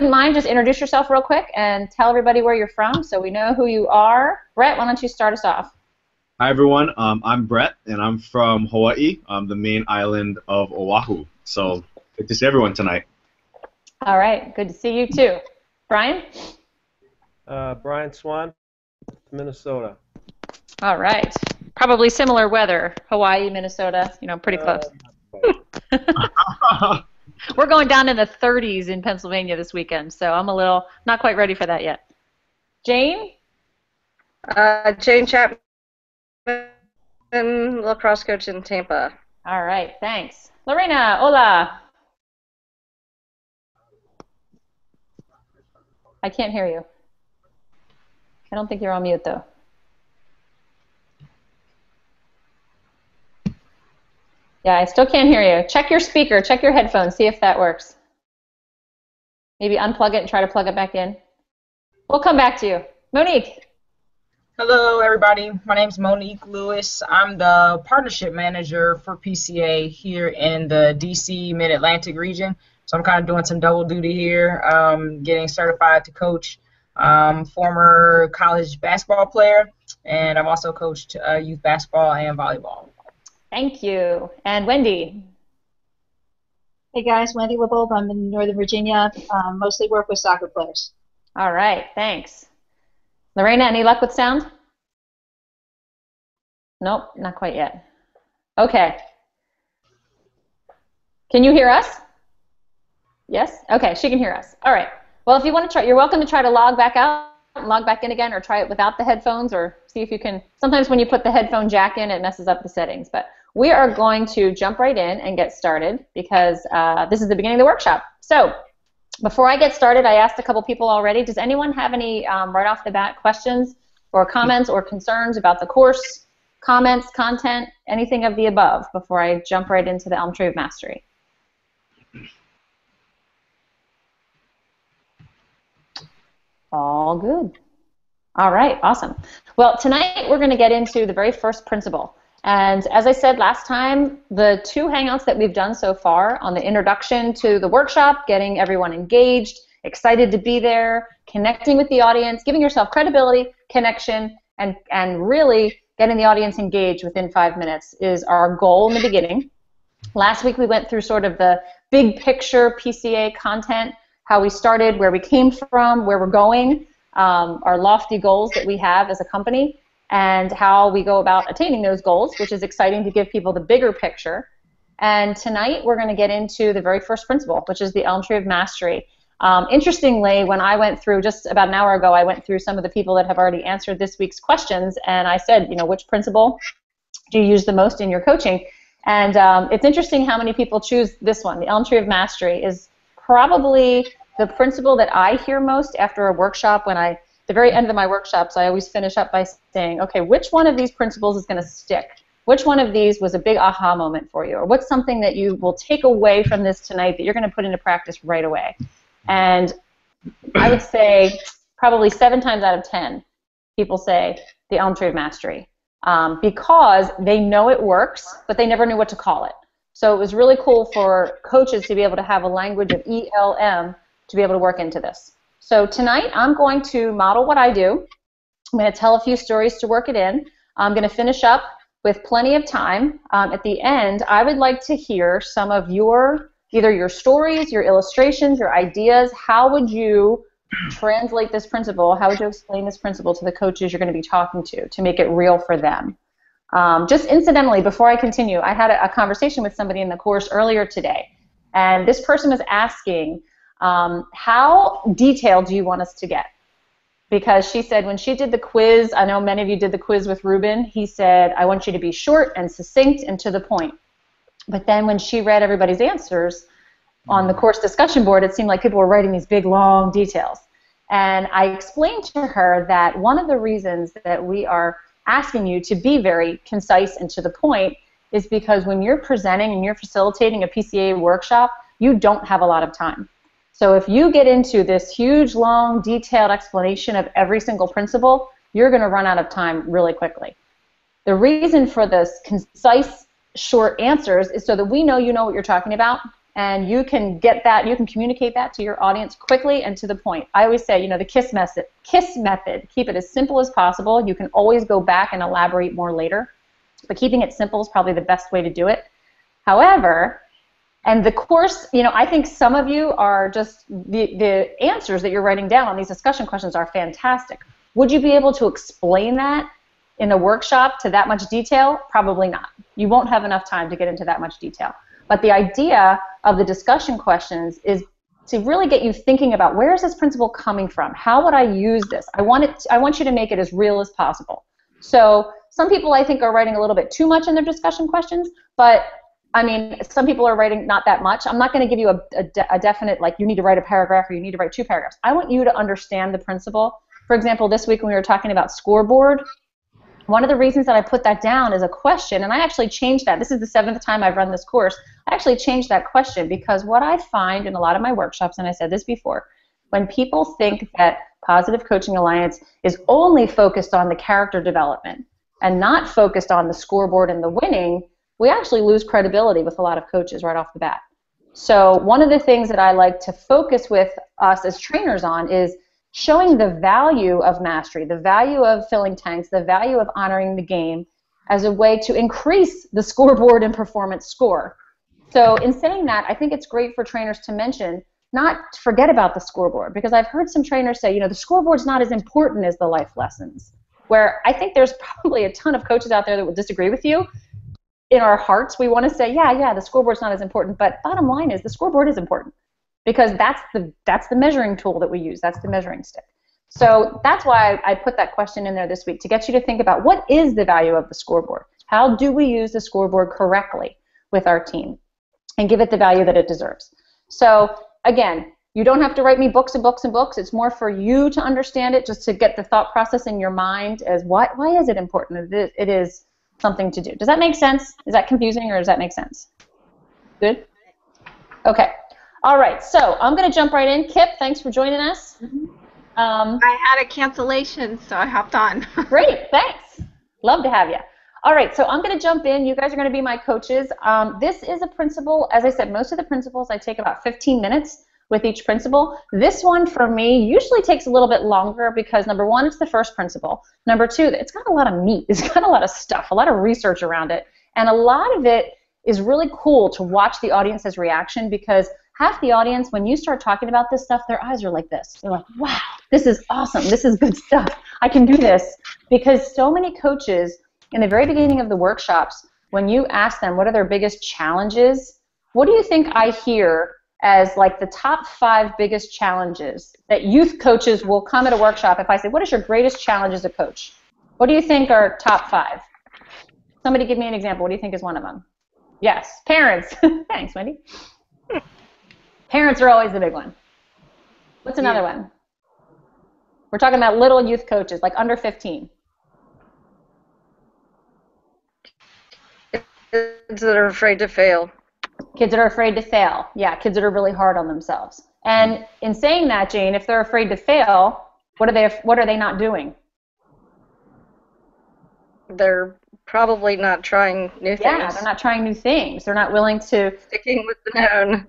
mind, just introduce yourself real quick and tell everybody where you're from so we know who you are. Brett, why don't you start us off? Hi everyone, I'm Brett and I'm from Hawaii, the main island of Oahu. So good to see everyone tonight. All right, good to see you too. Brian? Brian Swan, Minnesota. All right, probably similar weather, Hawaii, Minnesota, pretty close. We're going down in the 30s in Pennsylvania this weekend, so I'm not quite ready for that yet. Jane? Jane Chapman, lacrosse coach in Tampa. All right, thanks. Lorena, hola. I can't hear you. I don't think you're on mute, though. Yeah, I still can't hear you. Check your speaker, check your headphones, see if that works. Maybe unplug it and try to plug it back in. We'll come back to you. Monique. Hello, everybody. My name is Monique Lewis. I'm the partnership manager for PCA here in the DC Mid-Atlantic region. So I'm kind of doing some double duty here, getting certified to coach, former college basketball player, and I've also coached youth basketball and volleyball. Thank you. And Wendy. Hey guys, Wendy Libold. I'm in Northern Virginia. Mostly work with soccer players. All right, thanks. Lorena, any luck with sound? Nope, not quite yet. Okay. Can you hear us? Yes? Okay, she can hear us. All right. Well, if you want to try, you're welcome to try to log back out and log back in again, or try it without the headphones, or see if you can. Sometimes when you put the headphone jack in, it messes up the settings. But we are going to jump right in and get started because this is the beginning of the workshop. So before I get started, I asked a couple people already. Does anyone have any right off the bat questions or comments or concerns about the course, comments, content, anything of the above before I jump right into the Elm Tree of Mastery? All good. All right, awesome. Well, tonight we're going to get into the very first principle. And as I said last time, the two hangouts that we've done so far on the introduction to the workshop, getting everyone engaged, excited to be there, connecting with the audience, giving yourself credibility, connection, and really getting the audience engaged within 5 minutes is our goal in the beginning. Last week we went through sort of the big picture PCA content, how we started, where we came from, where we're going, our lofty goals that we have as a company, and how we go about attaining those goals, which is exciting to give people the bigger picture. And tonight we're going to get into the very first principle, which is the Elm Tree of Mastery. Interestingly, when I went through, just about an hour ago, I went through some of the people that have already answered this week's questions, and I said, which principle do you use the most in your coaching? And it's interesting how many people choose this one. The Elm Tree of Mastery is probably the principle that I hear most after a workshop. The very end of my workshops, I always finish up by saying, okay, which one of these principles is going to stick? Which one of these was a big aha moment for you? Or what's something that you will take away from this tonight that you're going to put into practice right away? And I would say probably 7 times out of 10, people say the Elm Tree of Mastery because they know it works, but they never knew what to call it. So it was really cool for coaches to be able to have a language of ELM to be able to work into this. So tonight I'm going to model what I do. I'm going to tell a few stories to work it in. I'm going to finish up with plenty of time. At the end, I would like to hear some of either your stories, your illustrations, your ideas. How would you translate this principle? How would you explain this principle to the coaches you're going to be talking to make it real for them? Just incidentally, before I continue, I had a conversation with somebody in the course earlier today, and this person was asking, how detailed do you want us to get? Because she said when she did the quiz, I know many of you did the quiz with Ruben, he said, I want you to be short and succinct and to the point. But then when she read everybody's answers on the course discussion board, it seemed like people were writing these big, long details. And I explained to her that one of the reasons that we are asking you to be very concise and to the point is because when you're presenting and you're facilitating a PCA workshop, you don't have a lot of time. So if you get into this huge, long, detailed explanation of every single principle, you're going to run out of time really quickly. The reason for this concise, short answers is so that we know you know what you're talking about, and you can get that, you can communicate that to your audience quickly and to the point. I always say, the KISS method, keep it as simple as possible. You can always go back and elaborate more later, but keeping it simple is probably the best way to do it. However, and the course, I think some of you are just, the answers that you're writing down on these discussion questions are fantastic. Would you be able to explain that in a workshop to that much detail? Probably not. You won't have enough time to get into that much detail. But the idea of the discussion questions is to really get you thinking about, where is this principle coming from? How would I use this? I want you to make it as real as possible. So some people, I think, are writing a little bit too much in their discussion questions, but some people are writing not that much. I'm not going to give you a definite, like, you need to write a paragraph or you need to write 2 paragraphs. I want you to understand the principle. For example, this week when we were talking about scoreboard, one of the reasons that I put that down as a question, and I actually changed that. This is the 7th time I've run this course. I actually changed that question because what I find in a lot of my workshops, and I said this before, when people think that Positive Coaching Alliance is only focused on the character development and not focused on the scoreboard and the winning, we actually lose credibility with a lot of coaches right off the bat. So one of the things that I like to focus with us as trainers on is showing the value of mastery, the value of filling tanks, the value of honoring the game as a way to increase the scoreboard and performance score. So in saying that, I think it's great for trainers to mention, not to forget about the scoreboard, because I've heard some trainers say, the scoreboard's not as important as the life lessons, where I think there's probably a ton of coaches out there that will disagree with you. In our hearts, we want to say, yeah, the scoreboard's not as important, but bottom line is the scoreboard is important, because that's the measuring tool that we use. That's the measuring stick. So that's why I put that question in there this week, to get you to think about, what is the value of the scoreboard? How do we use the scoreboard correctly with our team and give it the value that it deserves? So again, you don't have to write me books and books and books. It's more for you to understand it, just to get the thought process in your mind as why is it important? It is something to do. Does that make sense? Is that confusing, or does that make sense? Good? Okay. All right, so I'm going to jump right in. Kip, thanks for joining us. I had a cancellation, so I hopped on. Great, thanks. Love to have you. All right, so I'm going to jump in. You guys are going to be my coaches. This is a principle. As I said, most of the principles, I take about 15 minutes with each principle. This one, for me, usually takes a little bit longer because, number one, it's the first principle. Number two, it's got a lot of meat. It's got a lot of stuff, a lot of research around it. And a lot of it is really cool to watch the audience's reaction, because half the audience, when you start talking about this stuff, their eyes are like this. They're like, wow, this is awesome. This is good stuff. I can do this. Because so many coaches, in the very beginning of the workshops, when you ask them what are their biggest challenges, what do you think I hear as like the top 5 biggest challenges that youth coaches will come at a workshop? If I say, what is your greatest challenge as a coach? What do you think are top 5? Somebody give me an example. What do you think is one of them? Yes, parents. Thanks, Wendy. Parents are always the big one. What's another one? We're talking about little youth coaches, like under 15. Kids that are afraid to fail. Kids that are afraid to fail. Yeah, kids that are really hard on themselves. And in saying that, Jane, if they're afraid to fail, what are they not doing? They're probably not trying new things. Yeah, they're not trying new things. They're not willing to... Sticking with the known.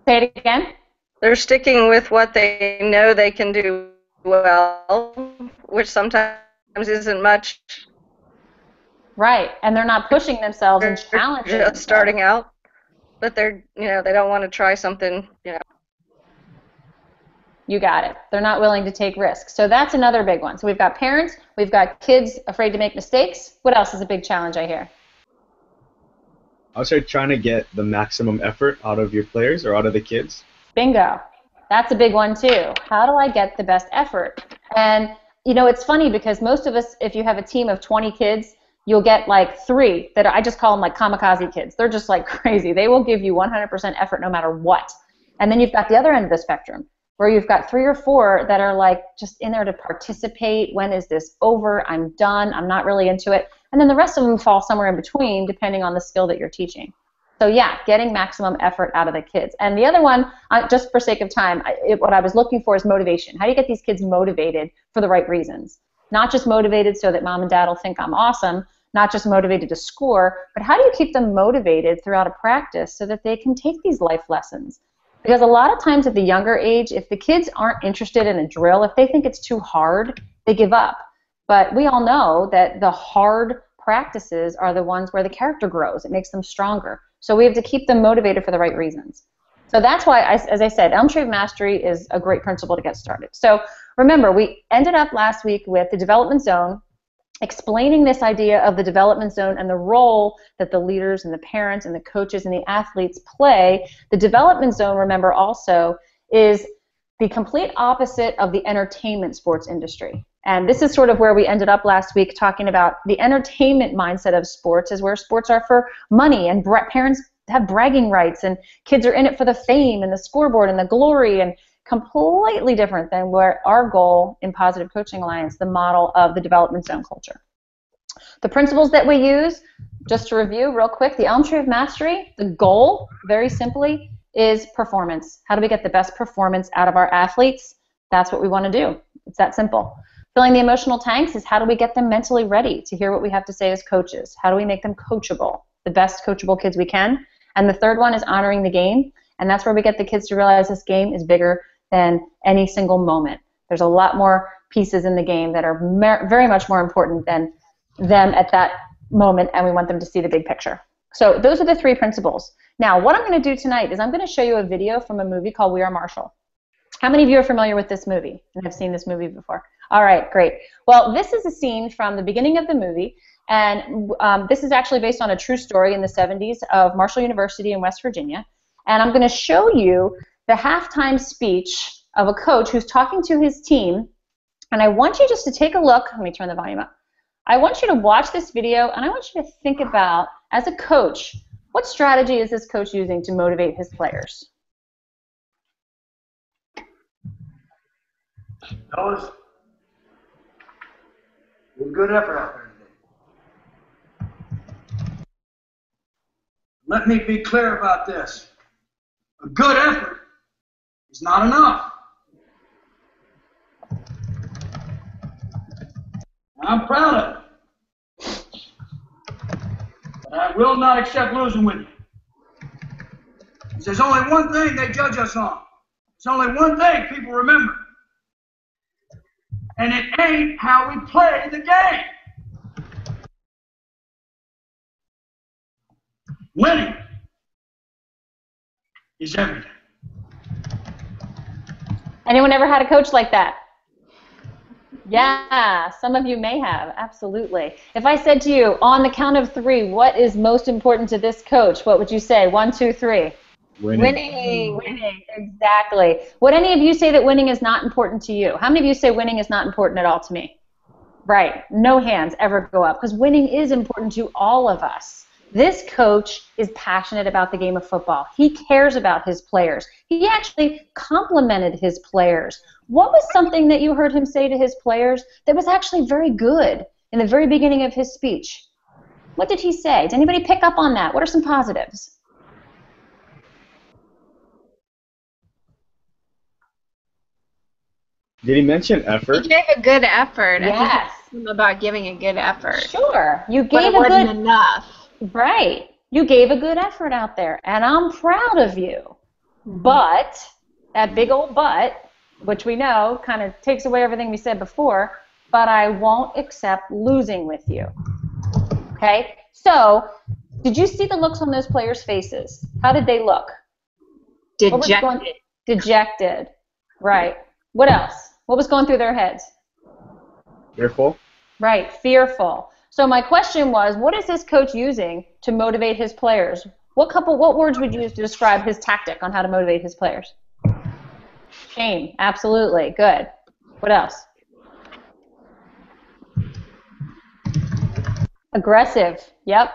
Say it again? They're sticking with what they know they can do well, which sometimes isn't much. Right, and they're not pushing themselves and challenging Just themselves. starting out, but they're, they don't want to try something, You got it. They're not willing to take risks. So that's another big one. So we've got parents, we've got kids afraid to make mistakes. What else is a big challenge I hear? I would say trying to get the maximum effort out of your players or out of the kids. Bingo. That's a big one too. How do I get the best effort? And it's funny because most of us, if you have a team of 20 kids, you'll get like 3 that I just call them like kamikaze kids. They're just like crazy. They will give you 100% effort no matter what. And then you've got the other end of the spectrum, where you've got 3 or 4 that are like just in there to participate. When is this over? I'm done. I'm not really into it. And then the rest of them fall somewhere in between, depending on the skill that you're teaching. So yeah, getting maximum effort out of the kids. And the other one, just for sake of time, what I was looking for is motivation. How do you get these kids motivated for the right reasons? Not just motivated so that mom and dad will think I'm awesome, not just motivated to score, but how do you keep them motivated throughout a practice so that they can take these life lessons? Because a lot of times at the younger age, if the kids aren't interested in a drill, if they think it's too hard, they give up. But we all know that the hard practices are the ones where the character grows. It makes them stronger. So we have to keep them motivated for the right reasons. So that's why, as I said, Elm Tree of Mastery is a great principle to get started. So remember, we ended up last week with the development zone, explaining this idea of the development zone and the role that the leaders and the parents and the coaches and the athletes play. The development zone, remember, also is the complete opposite of the entertainment sports industry. And this is sort of where we ended up last week, talking about the entertainment mindset of sports is where sports are for money, and parents have bragging rights, and kids are in it for the fame and the scoreboard and the glory, and completely different than where our goal in Positive Coaching Alliance, the model of the development zone culture. The principles that we use, just to review real quick, the Elm Tree of Mastery, the goal, very simply, is performance. How do we get the best performance out of our athletes? That's what we want to do. It's that simple. Filling the emotional tanks is how do we get them mentally ready to hear what we have to say as coaches? How do we make them coachable, the best coachable kids we can? And the third one is honoring the game, and that's where we get the kids to realize this game is bigger than any single moment. There's a lot more pieces in the game that are very much more important than them at that moment, and we want them to see the big picture. So those are the three principles. Now, what I'm going to do tonight is I'm going to show you a video from a movie called We Are Marshall. How many of you are familiar with this movie and have seen this movie before? All right, great. Well, this is a scene from the beginning of the movie, and this is actually based on a true story in the 70s of Marshall University in West Virginia. And I'm going to show you the halftime speech of a coach who's talking to his team. And I want you just to take a look. Let me turn the volume up. I want you to watch this video, and I want you to think about, as a coach, what strategy is this coach using to motivate his players? Fellas, it was a good effort out there today. Let me be clear about this. A good effort is not enough. I'm proud of it. But I will not accept losing with you. There's only one thing they judge us on. There's only one thing people remember. And it ain't how we play the game. Winning is everything. Anyone ever had a coach like that? Yeah, some of you may have, absolutely. If I said to you, on the count of 3, what is most important to this coach, what would you say? 1, 2, 3. Winning. Winning, exactly. Would any of you say that winning is not important to you? How many of you say winning is not important at all to me? Right, no hands ever go up, because winning is important to all of us. This coach is passionate about the game of football. He cares about his players. He actually complimented his players. What was something that you heard him say to his players that was actually very good in the very beginning of his speech? What did he say? Did anybody pick up on that? What are some positives? Did he mention effort? He gave a good effort. Yes. I think it's about giving a good effort. Sure. You But gave it a wasn't good enough. Right. You gave a good effort out there, and I'm proud of you. But that big old but, which we know kind of takes away everything we said before, but I won't accept losing with you. Okay? So, did you see the looks on those players' faces? How did they look? Dejected. Dejected. Right. What else? What was going through their heads? Fearful? Right, fearful. So my question was, what is this coach using to motivate his players? What words would you use to describe his tactic on how to motivate his players? Shame, absolutely, good. What else? Aggressive, yep.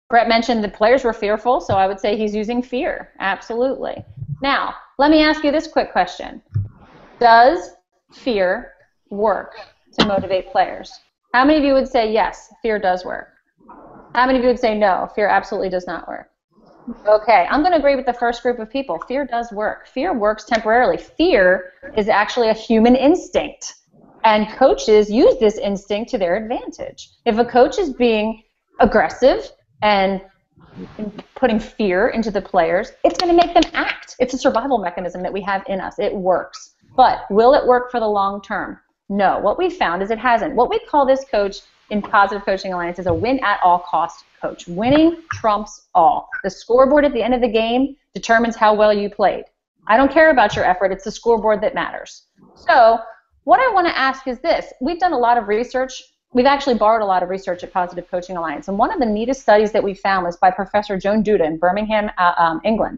Brett mentioned the players were fearful, so I would say he's using fear, absolutely. Now, let me ask you this quick question. Does fear work to motivate players? How many of you would say yes, fear does work? How many of you would say no, fear absolutely does not work? Okay, I'm going to agree with the first group of people. Fear does work. Fear works temporarily. Fear is actually a human instinct. And coaches use this instinct to their advantage. If a coach is being aggressive and putting fear into the players, it's going to make them act. It's a survival mechanism that we have in us. It works. But will it work for the long term? No. What we found is it hasn't. What we call this coach in Positive Coaching Alliance is a win at all cost coach. Winning trumps all. The scoreboard at the end of the game determines how well you played. I don't care about your effort. It's the scoreboard that matters. So what I want to ask is this. We've done a lot of research. We've actually borrowed a lot of research at Positive Coaching Alliance. And one of the neatest studies that we found was by Professor Joan Duda in Birmingham, England.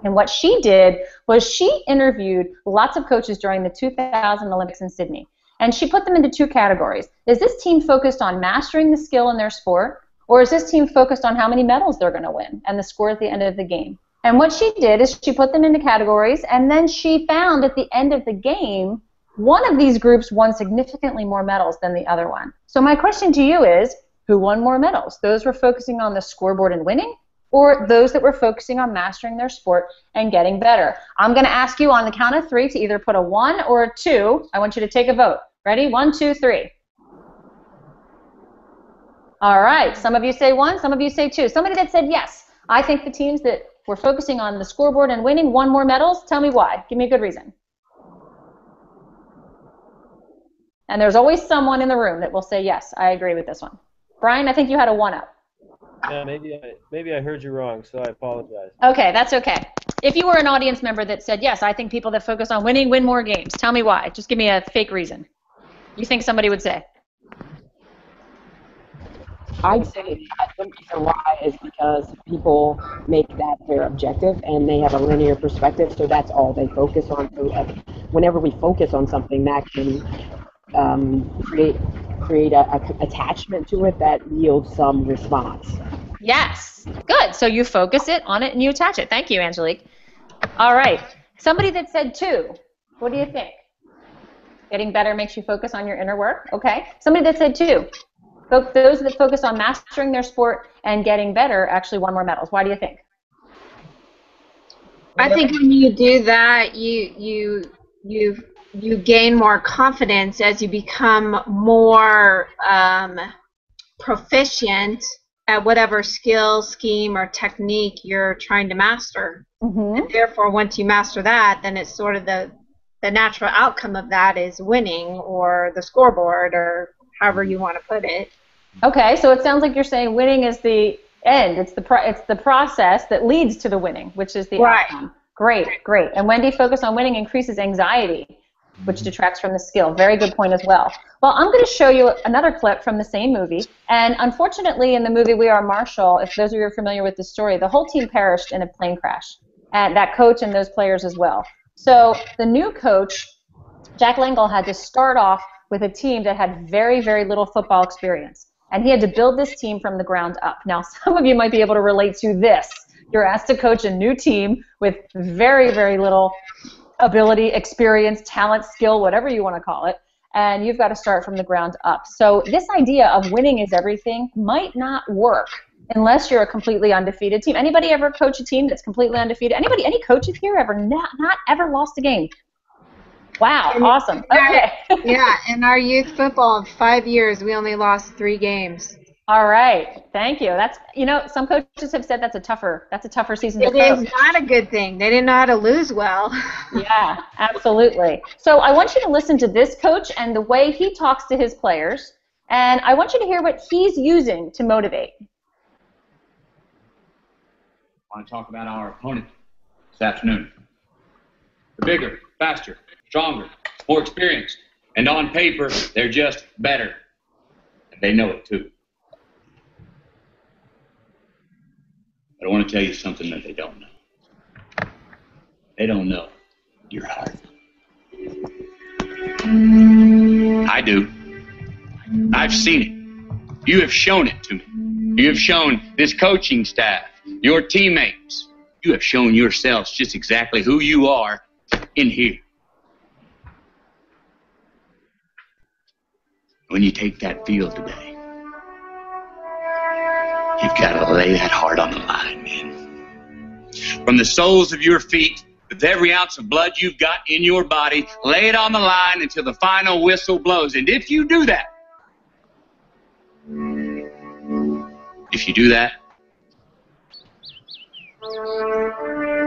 And what she did was she interviewed lots of coaches during the 2000 Olympics in Sydney. And she put them into two categories. Is this team focused on mastering the skill in their sport? Or is this team focused on how many medals they're going to win and the score at the end of the game? And what she did is she put them into categories, and then she found at the end of the game, one of these groups won significantly more medals than the other one. So my question to you is, who won more medals? Those who were focusing on the scoreboard and winning, or those that were focusing on mastering their sport and getting better? I'm going to ask you on the count of 3 to either put a 1 or a 2. I want you to take a vote. Ready? 1, 2, 3. All right. Some of you say 1, some of you say 2. Somebody that said yes. I think the teams that were focusing on the scoreboard and winning won more medals. Tell me why. Give me a good reason. And there's always someone in the room that will say, yes, I agree with this one. Brian, I think you had a 1-up. Yeah, maybe I heard you wrong, so I apologize. Okay, that's okay. If you were an audience member that said, yes, I think people that focus on winning win more games, tell me why. Just give me a fake reason. You think somebody would say? I'd say that the reason why is because people make that their objective and they have a linear perspective, so that's all they focus on. So whenever we focus on something, that can create a attachment to it that yields some response. Yes. Good. So you focus it on it and you attach it. Thank you, Angelique. All right. Somebody that said 2. What do you think? Getting better makes you focus on your inner work? Okay. Somebody that said 2. Those that focus on mastering their sport and getting better actually won more medals. Why do you think? I think when you do that, you gain more confidence as you become more proficient at whatever skill, scheme, or technique you're trying to master. Mm-hmm. And therefore, once you master that, then it's sort of the natural outcome of that is winning, or the scoreboard, or however you want to put it. Okay, so it sounds like you're saying winning is the end. It's the process that leads to the winning, which is the outcome. Great, great. And Wendy, focus on winning increases anxiety, which detracts from the skill. Very good point as well. Well, I'm going to show you another clip from the same movie. And unfortunately, in the movie We Are Marshall, if those of you are familiar with the story, the whole team perished in a plane crash, and that coach and those players as well. So the new coach, Jack Langle, had to start off with a team that had very, very little football experience. And he had to build this team from the ground up. Now, some of you might be able to relate to this. You're asked to coach a new team with very, very little ability, experience, talent, skill, whatever you want to call it, and you've got to start from the ground up. So this idea of winning is everything might not work unless you're a completely undefeated team. Anybody ever coach a team that's completely undefeated? Any coaches here ever not ever lost a game? Wow, awesome. Okay. Yeah, in our youth football, in 5 years, we only lost 3 games. All right, thank you. That's, some coaches have said that's a tougher season to coach. It is not a good thing. They didn't know how to lose well. Yeah, absolutely. So I want you to listen to this coach and the way he talks to his players, and I want you to hear what he's using to motivate. I want to talk about our opponent this afternoon. They're bigger, faster, stronger, more experienced, and on paper, they're just better. And they know it too. But I want to tell you something that they don't know. They don't know your heart. I do. I've seen it. You have shown it to me. You have shown this coaching staff, your teammates. You have shown yourselves just exactly who you are in here. When you take that field today, you've got to lay that heart on the line, man. From the soles of your feet With every ounce of blood you've got in your body, lay it on the line until the final whistle blows. And if you do that,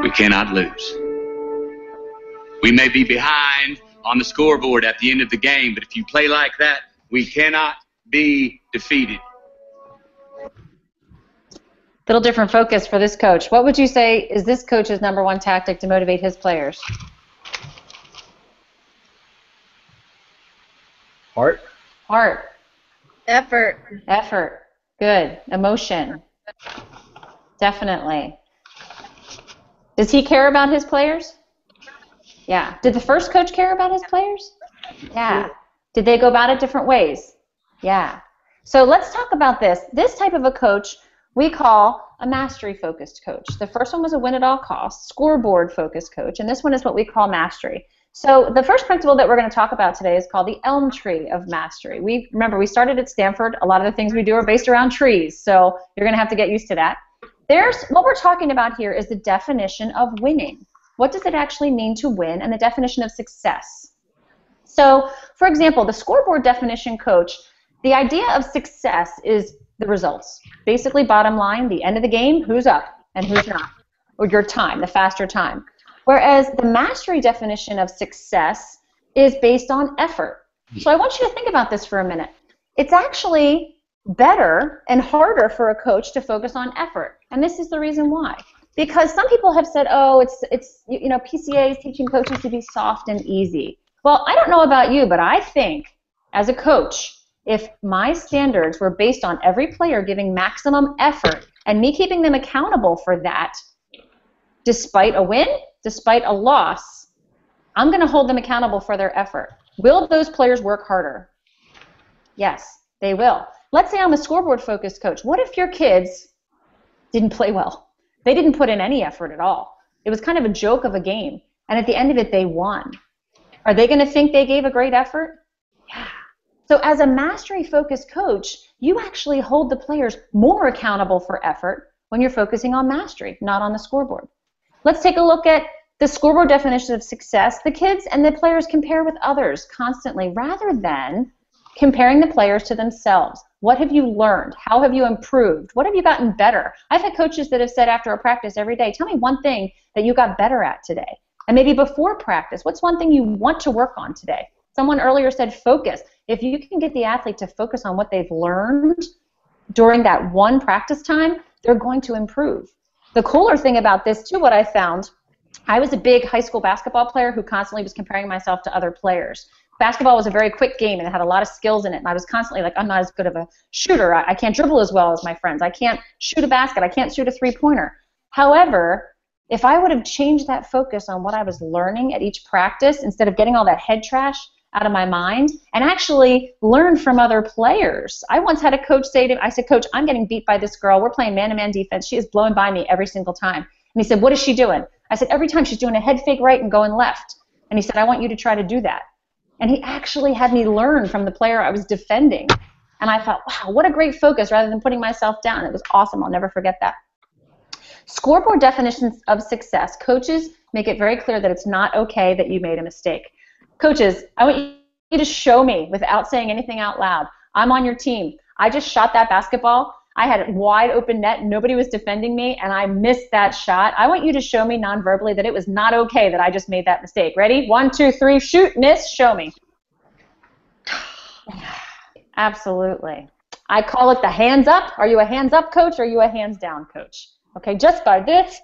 we cannot lose. We may be behind on the scoreboard at the end of the game, but if you play like that, we cannot be defeated. Little different focus for this coach. What would you say is this coach's #1 tactic to motivate his players? Heart. Heart. Effort. Effort. Good. Emotion. Definitely. Does he care about his players? Yeah. Did the first coach care about his players? Yeah. Did they go about it different ways? Yeah. So let's talk about this. This type of a coach we call a mastery-focused coach. The first one was a win-at-all-costs, scoreboard-focused coach, and this one is what we call mastery. So the first principle that we're going to talk about today is called the ELM tree of mastery. Remember, we started at Stanford. A lot of the things we do are based around trees, so you're going to have to get used to that. What we're talking about here is the definition of winning. What does it actually mean to win, and the definition of success? So, for example, the scoreboard definition coach, the idea of success is the results. Basically, bottom line, the end of the game, who's up and who's not, or your time, the faster time. Whereas the mastery definition of success is based on effort. So I want you to think about this for a minute. It's actually better and harder for a coach to focus on effort, and this is the reason why. Because some people have said, oh, it's PCA is teaching coaches to be soft and easy. Well, I don't know about you, but I think as a coach, if my standards were based on every player giving maximum effort and me keeping them accountable for that, despite a win, despite a loss, I'm going to hold them accountable for their effort. Will those players work harder? Yes, they will. Let's say I'm a scoreboard-focused coach. What if your kids didn't play well? They didn't put in any effort at all. It was kind of a joke of a game, and at the end of it, they won. Are they going to think they gave a great effort? Yeah. So as a mastery-focused coach, you actually hold the players more accountable for effort when you're focusing on mastery, not on the scoreboard. Let's take a look at the scoreboard definition of success. The kids and the players compare with others constantly rather than comparing the players to themselves. What have you learned? How have you improved? What have you gotten better? I've had coaches that have said after a practice every day, tell me one thing that you got better at today. And maybe before practice, what's one thing you want to work on today? Someone earlier said focus. If you can get the athlete to focus on what they've learned during that one practice time, they're going to improve. The cooler thing about this, too, what I found, I was a big high school basketball player who constantly was comparing myself to other players. Basketball was a very quick game, and it had a lot of skills in it, and I was constantly like, I'm not as good of a shooter. I can't dribble as well as my friends. I can't shoot a basket. I can't shoot a three-pointer. However, if I would have changed that focus on what I was learning at each practice instead of getting all that head trash out of my mind and actually learn from other players. I once had a coach say to me, I said, Coach, I'm getting beat by this girl. We're playing man-to-man defense. She is blowing by me every single time. And he said, what is she doing? I said, every time she's doing a head fake right and going left. And he said, I want you to try to do that. And he actually had me learn from the player I was defending. And I thought, wow, what a great focus rather than putting myself down. It was awesome. I'll never forget that. Scoreboard definitions of success. Coaches make it very clear that it's not okay that you made a mistake. Coaches, I want you to show me without saying anything out loud. I'm on your team. I just shot that basketball. I had a wide open net. Nobody was defending me, and I missed that shot. I want you to show me non-verbally that it was not okay that I just made that mistake. Ready? 1, 2, 3, shoot, miss, show me. Absolutely. I call it the hands up. Are you a hands up coach or are you a hands down coach? Okay, just by this,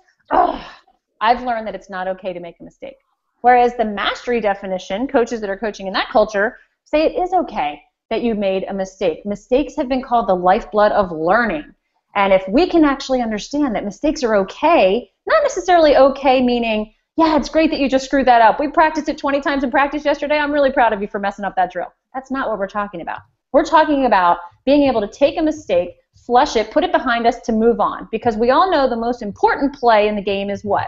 I've learned that it's not okay to make a mistake. Whereas the mastery definition, coaches that are coaching in that culture say it is okay that you made a mistake. Mistakes have been called the lifeblood of learning. And if we can actually understand that mistakes are okay, not necessarily okay meaning, yeah, it's great that you just screwed that up. We practiced it 20 times in practice yesterday. I'm really proud of you for messing up that drill. That's not what we're talking about. We're talking about being able to take a mistake, flush it, put it behind us to move on. Because we all know the most important play in the game is what?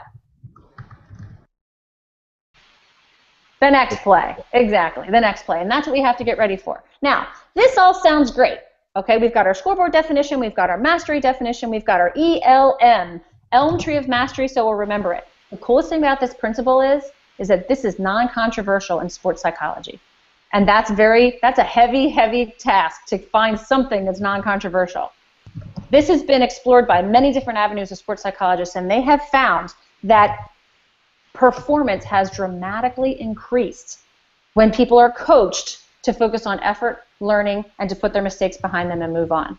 The next play. Exactly, the next play. And that's what we have to get ready for. Now, this all sounds great. Okay, we've got our scoreboard definition, we've got our mastery definition, we've got our ELM, ELM tree of mastery, so we'll remember it. The coolest thing about this principle is that this is non-controversial in sports psychology. And that's a heavy, heavy task to find something that's non-controversial. This has been explored by many different avenues of sports psychologists, and they have found that performance has dramatically increased when people are coached to focus on effort, learning, and to put their mistakes behind them and move on.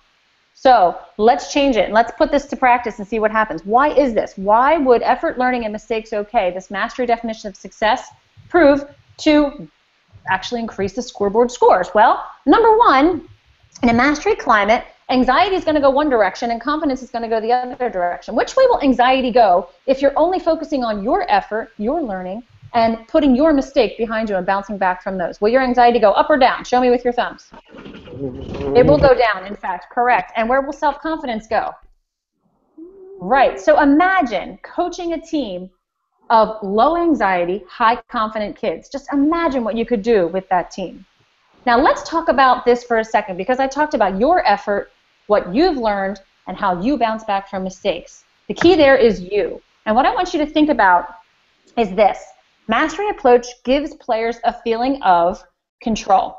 So let's change it, and let's put this to practice and see what happens. Why is this? Why would effort, learning, and mistakes okay, this mastery definition of success, prove to actually increase the scoreboard scores? Well, number one, in a mastery climate, anxiety is going to go one direction and confidence is going to go the other direction. Which way will anxiety go if you're only focusing on your effort, your learning, and putting your mistake behind you and bouncing back from those? Will your anxiety go up or down? Show me with your thumbs. It will go down, in fact, correct. And where will self-confidence go? Right. So imagine coaching a team of low anxiety, high confident kids. Just imagine what you could do with that team. Now let's talk about this for a second, because I talked about your effort, what you've learned, and how you bounce back from mistakes. The key there is you. And what I want you to think about is this. Mastery approach gives players a feeling of control.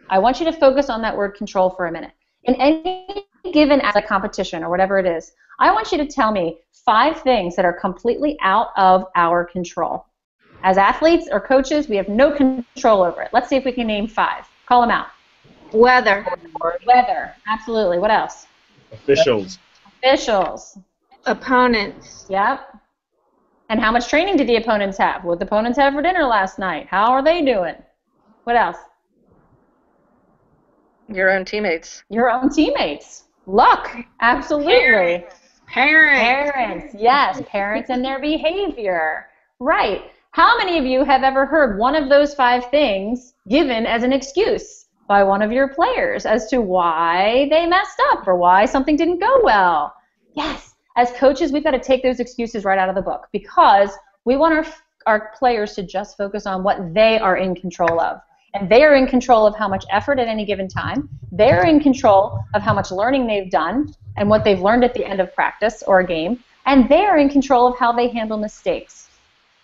I want you to focus on that word control for a minute. In any given as a competition or whatever it is, I want you to tell me 5 things that are completely out of our control. As athletes or coaches, we have no control over it. Let's see if we can name 5. Call them out. Weather. Weather, absolutely. What else? Officials. Officials. Opponents. Yep. And how much training did the opponents have? What did the opponents have for dinner last night? How are they doing? What else? Your own teammates. Your own teammates. Luck, absolutely. Parents, yes, parents and their behavior. Right. How many of you have ever heard one of those 5 things given as an excuse by one of your players as to why they messed up or why something didn't go well? Yes. As coaches, we've got to take those excuses right out of the book, because we want our players to just focus on what they are in control of. And they are in control of how much effort at any given time. They're in control of how much learning they've done and what they've learned at the end of practice or a game. And they are in control of how they handle mistakes.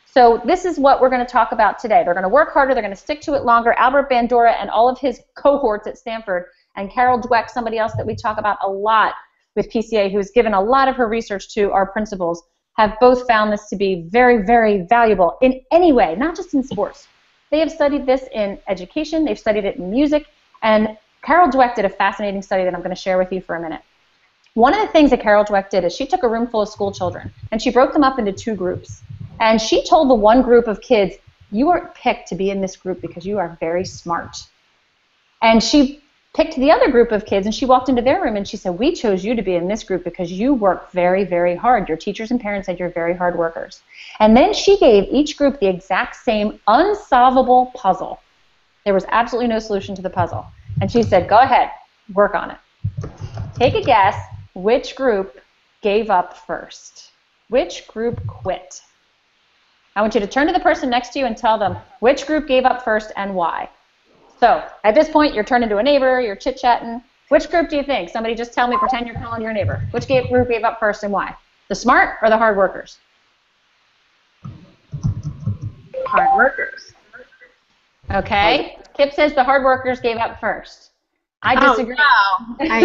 So this is what we're going to talk about today. They're going to work harder. They're going to stick to it longer. Albert Bandura and all of his cohorts at Stanford, and Carol Dweck, somebody else that we talk about a lot with PCA, who's given a lot of her research to our principles, have both found this to be very, very valuable in any way, not just in sports. They have studied this in education. They've studied it in music. And Carol Dweck did a fascinating study that I'm going to share with you for a minute. One of the things that Carol Dweck did is she took a room full of school children, and she broke them up into 2 groups. And she told the one group of kids, you are picked to be in this group because you are very smart. And she picked the other group of kids, and she walked into their room and she said, we chose you to be in this group because you work very, very hard. Your teachers and parents said you're very hard workers. And then she gave each group the exact same unsolvable puzzle. There was absolutely no solution to the puzzle. And she said, go ahead, work on it. Take a guess which group gave up first. Which group quit? I want you to turn to the person next to you and tell them which group gave up first and why. So at this point, you're turning to a neighbor, you're chit-chatting. Which group do you think? Somebody just tell me, pretend you're calling your neighbor. Which group gave up first and why? The smart or the hard workers? Hard workers. Okay. Kip says the hard workers gave up first. I disagree. Oh, no. I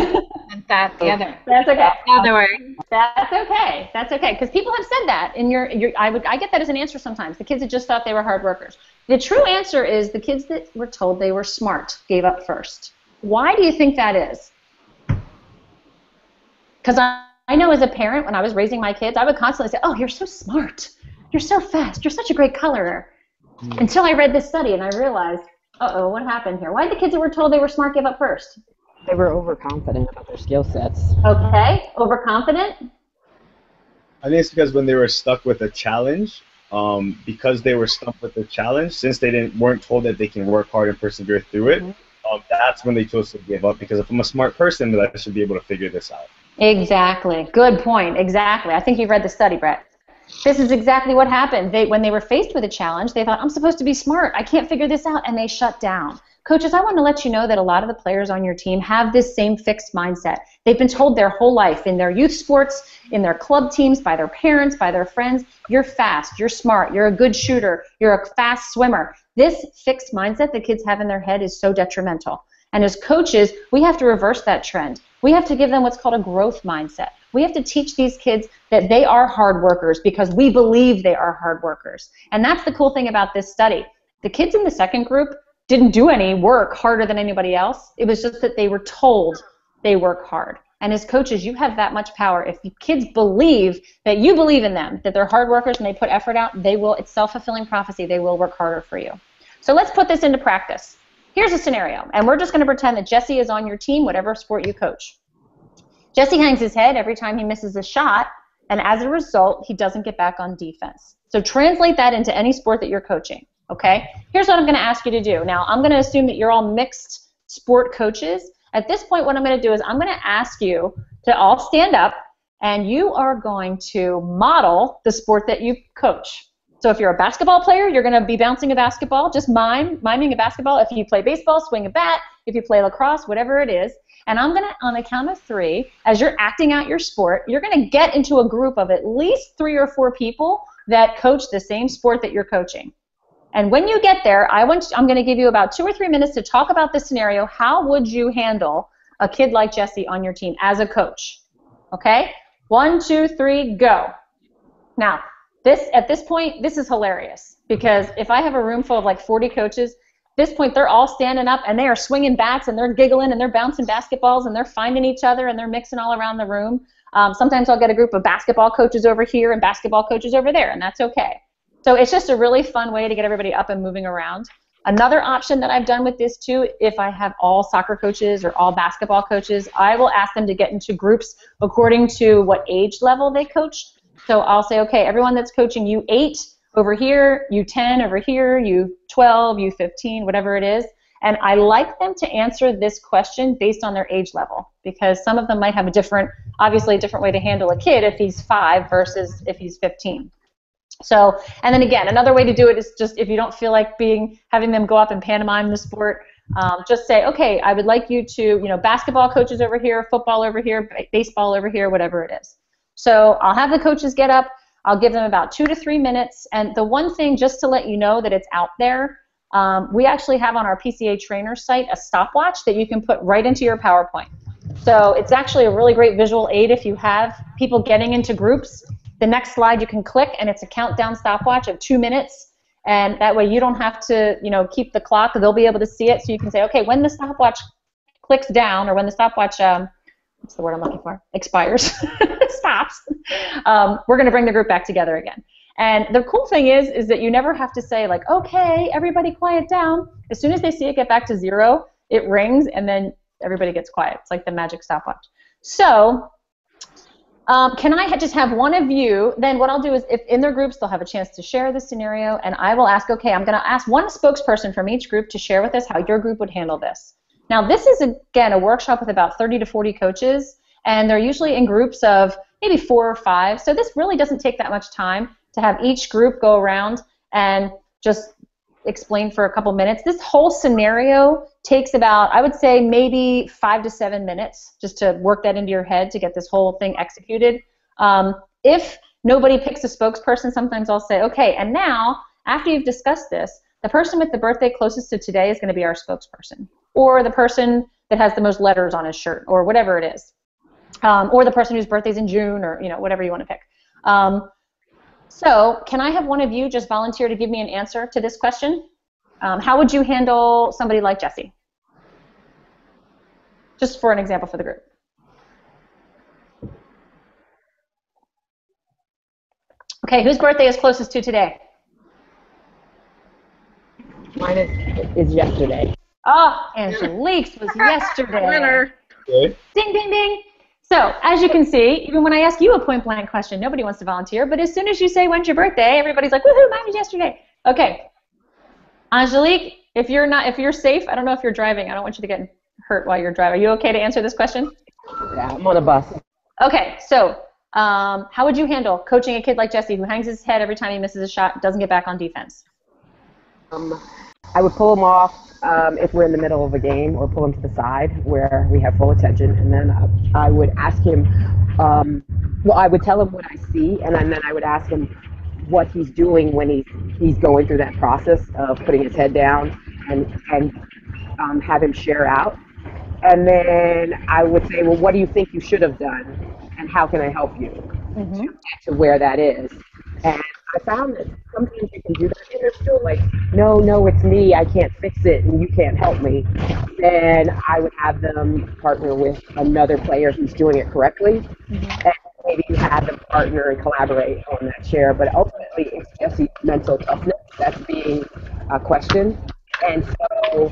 meant that the other. That's okay. The other way. That's okay. That's okay. Because people have said that in I get that as an answer sometimes. The kids that just thought they were hard workers. The true answer is the kids that were told they were smart gave up first. Why do you think that is? Because I know as a parent, when I was raising my kids, I would constantly say, oh, you're so smart. You're so fast. You're such a great colorer. Until I read this study and I realized, uh-oh, what happened here? Why did the kids that were told they were smart give up first? They were overconfident about their skill sets. Okay, overconfident? I think it's because when they were stuck with a challenge, because they were stuck with the challenge, since they weren't told that they can work hard and persevere through it, that's when they chose to give up. Because if I'm a smart person, then I should be able to figure this out. Exactly. Good point. Exactly. I think you've read the study, Brett. This is exactly what happened. When they were faced with a challenge, they thought, I'm supposed to be smart. I can't figure this out. And they shut down. Coaches, I want to let you know that a lot of the players on your team have this same fixed mindset. They've been told their whole life in their youth sports, in their club teams, by their parents, by their friends, you're fast, you're smart, you're a good shooter, you're a fast swimmer. This fixed mindset that kids have in their head is so detrimental. And as coaches, we have to reverse that trend. We have to give them what's called a growth mindset. We have to teach these kids that they are hard workers because we believe they are hard workers. And that's the cool thing about this study. The kids in the second group didn't do any work harder than anybody else. It was just that they were told they work hard. And as coaches, you have that much power. If the kids believe that you believe in them, that they're hard workers and they put effort out, they will, it's self-fulfilling prophecy, they will work harder for you. So let's put this into practice. Here's a scenario, and we're just going to pretend that Jesse is on your team, whatever sport you coach. Jesse hangs his head every time he misses a shot, and as a result, he doesn't get back on defense. So translate that into any sport that you're coaching, okay? Here's what I'm going to ask you to do. Now, I'm going to assume that you're all mixed sport coaches. At this point, what I'm going to do is I'm going to ask you to all stand up, and you are going to model the sport that you coach. So if you're a basketball player, you're going to be bouncing a basketball, just miming a basketball. If you play baseball, swing a bat. If you play lacrosse, whatever it is. And I'm going to, on the count of 3, as you're acting out your sport, you're going to get into a group of at least 3 or 4 people that coach the same sport that you're coaching. And when you get there, I'm going to give you about 2 or 3 minutes to talk about the scenario. How would you handle a kid like Jesse on your team as a coach? Okay? 1, 2, 3, go. Now, at this point, this is hilarious because if I have a room full of like 40 coaches, at this point they're all standing up and they are swinging bats and they're giggling and they're bouncing basketballs and they're finding each other and they're mixing all around the room. Sometimes I'll get a group of basketball coaches over here and basketball coaches over there, and that's okay. So it's just a really fun way to get everybody up and moving around. Another option that I've done with this too, if I have all soccer coaches or all basketball coaches, I will ask them to get into groups according to what age level they coach. So I'll say, okay, everyone that's coaching U8 over here, U10 over here, U12, U15, whatever it is. And I like them to answer this question based on their age level because some of them might have obviously a different way to handle a kid if he's 5 versus if he's 15. So, and then again, another way to do it is just if you don't feel like having them go up and pantomime the sport, just say, okay, I would like you to, basketball coaches over here, football over here, baseball over here, whatever it is. So I'll have the coaches get up. I'll give them about 2 to 3 minutes. And the one thing, just to let you know that it's out there, we actually have on our PCA trainer site a stopwatch that you can put right into your PowerPoint. So it's actually a really great visual aid if you have people getting into groups. The next slide you can click, and it's a countdown stopwatch of 2 minutes. And that way you don't have to, keep the clock. They'll be able to see it. So you can say, okay, when the stopwatch clicks down or when the stopwatch, what's the word I'm looking for? Expires, stops. We're going to bring the group back together again. And the cool thing is that you never have to say like, okay, everybody quiet down. As soon as they see it get back to 0, it rings and then everybody gets quiet. It's like the magic stopwatch. So can I just have one of you, then what I'll do is if in their groups they'll have a chance to share the scenario and I will ask, okay, I'm going to ask one spokesperson from each group to share with us how your group would handle this. Now, this is, again, a workshop with about 30 to 40 coaches, and they're usually in groups of maybe 4 or 5. So this really doesn't take that much time to have each group go around and just explain for a couple minutes. This whole scenario takes about, I would say, maybe 5 to 7 minutes just to work that into your head to get this whole thing executed. If nobody picks a spokesperson, sometimes I'll say, okay, and now, after you've discussed this, the person with the birthday closest to today is going to be our spokesperson, or the person that has the most letters on his shirt, or whatever it is, or the person whose birthday's in June, or whatever you want to pick. So can I have one of you just volunteer to give me an answer to this question? How would you handle somebody like Jesse? Just for an example for the group. Okay, whose birthday is closest to today? Mine is yesterday. Oh, Angelique's was yesterday. Winner. Okay. Ding, ding, ding. So, as you can see, even when I ask you a point-blank question, nobody wants to volunteer, but as soon as you say, when's your birthday, everybody's like, woohoo, mine was yesterday. Okay. Angelique, if you're safe, I don't know if you're driving. I don't want you to get hurt while you're driving. Are you okay to answer this question? Yeah, I'm on a bus. Okay, so how would you handle coaching a kid like Jesse who hangs his head every time he misses a shot, doesn't get back on defense? I would pull him off if we're in the middle of a game, or pull him to the side where we have full attention, and then I would ask him, I would tell him what I see, and then I would ask him what he's doing when he's going through that process of putting his head down and have him share out. And then I would say, well, what do you think you should have done, and how can I help you to get to where that is? And I found that sometimes you can do that, and they're still like, no, it's me, I can't fix it, and you can't help me. Then I would have them partner with another player who's doing it correctly, and maybe you have them partner and collaborate on that share. But ultimately, it's just mental toughness that's being questioned. And so